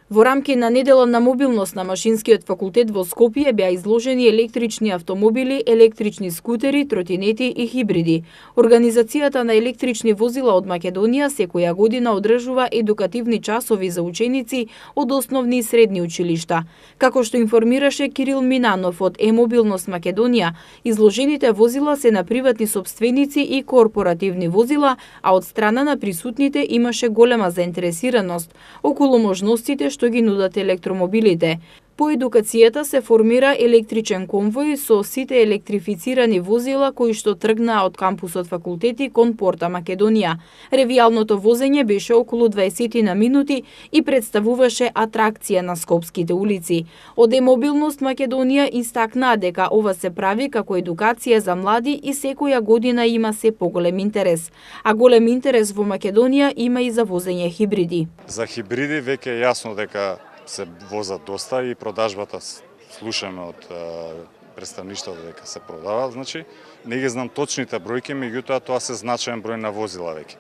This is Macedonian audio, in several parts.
Во рамки на недела на мобилност на Машинскиот факултет во Скопје беа изложени електрични автомобили, електрични скутери, тротинети и хибриди. Организацијата на електрични возила од Македонија секоја година одржува едукативни часови за ученици од основни и средни училишта. Како што информираше Кирил Минанов од Е-мобилност Македонија, изложените возила се на приватни сопственици и корпоративни возила, а од страна на присутните имаше голема заинтересираност околу можностите што ги нудат електромобилите. По едукацијата се формира електричен конвој со сите електрифицирани возила кои што тргнаа од кампусот факултети кон Порта Македонија. Ревијалното возење беше околу 20 на минути и представуваше атракција на скопските улици. Од Е-мобилност Македонија истакнаа дека ова се прави како едукација за млади и секоја година има се поголем интерес. А голем интерес во Македонија има и за возење хибриди. За хибриди веќе е јасно дека се возат доста и продажбата слушаме од представништвото дека се продаваат, значи не ги знам точните бројки, меѓутоа тоа се значаен број на возила веќе.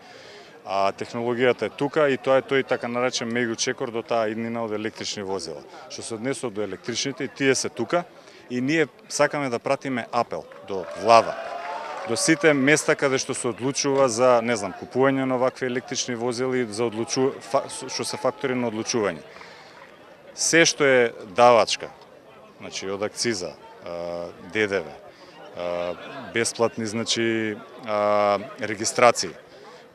А технологијата е тука и тоа е тој така наречен меѓу чекор до таа иднина од електрични возила. Што се однесува до електричните, тие се тука и ние сакаме да пратиме апел до влада, до сите места каде што се одлучува за, не знам, купување на вакви електрични возила и за што се фактори на одлучување. Се што е давачка, значи од акциза, ДДВ, бесплатни, значи регистрации,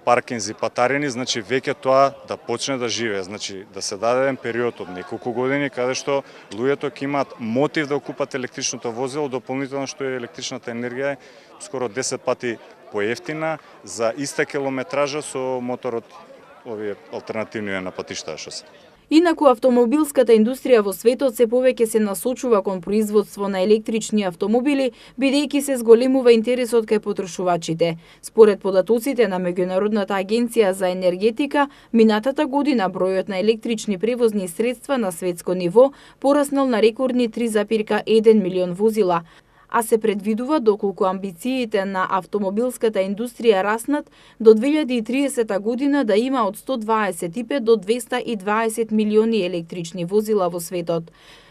паркинзи, патарини, значи веќе тоа да почне да живее, значи да се даде еден период од неколку години каде што луѓето ќе имаат мотив да купат електричното возило, дополнително што е електричната енергија е скоро 10 пати поевтина за иста километража со моторот овие алтернативни на патишта што се. Инаку автомобилската индустрија во светот се повеќе се насочува кон производство на електрични автомобили, бидејќи се зголемува интересот кај потрошувачите. Според податоците на Меѓународната агенција за енергетика, минатата година бројот на електрични превозни средства на светско ниво пораснал на рекордни 3,1 милион возила, а се предвидува доколку амбициите на автомобилската индустрија раснат, до 2030 година да има од 125 до 220 милиони електрични возила во светот.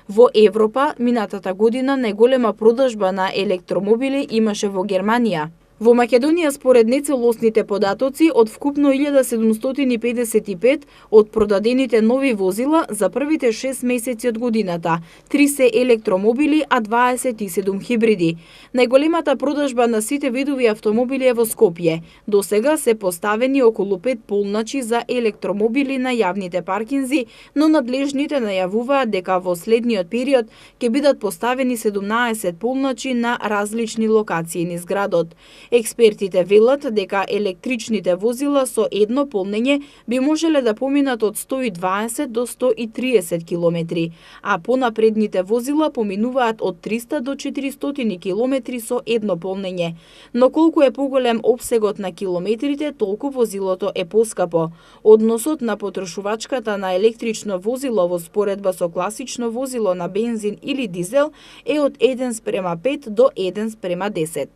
Во Европа, минатата година најголема продажба на електромобили имаше во Германија. Во Македонија, според нецелосните податоци, од вкупно 1755 од продадените нови возила за првите 6 месеци од годината, 3 се електромобили, а 27 хибриди. Најголемата продажба на сите видови автомобили е во Скопје. До сега се поставени околу 5 полначи за електромобили на јавните паркинзи, но надлежните најавуваат дека во следниот период ќе бидат поставени 17 полначи на различни локации низ градот. Експертите велат дека електричните возила со едно полнење би можеле да поминат од 120 до 130 километри, а понапредните возила поминуваат од 300 до 400 километри со едно полнење. Но колку е поголем опсегот на километрите, толку возилото е поскапо. Односот на потрошувачката на електрично возило во споредба со класично возило на бензин или дизел е од 1:5 до 1:10.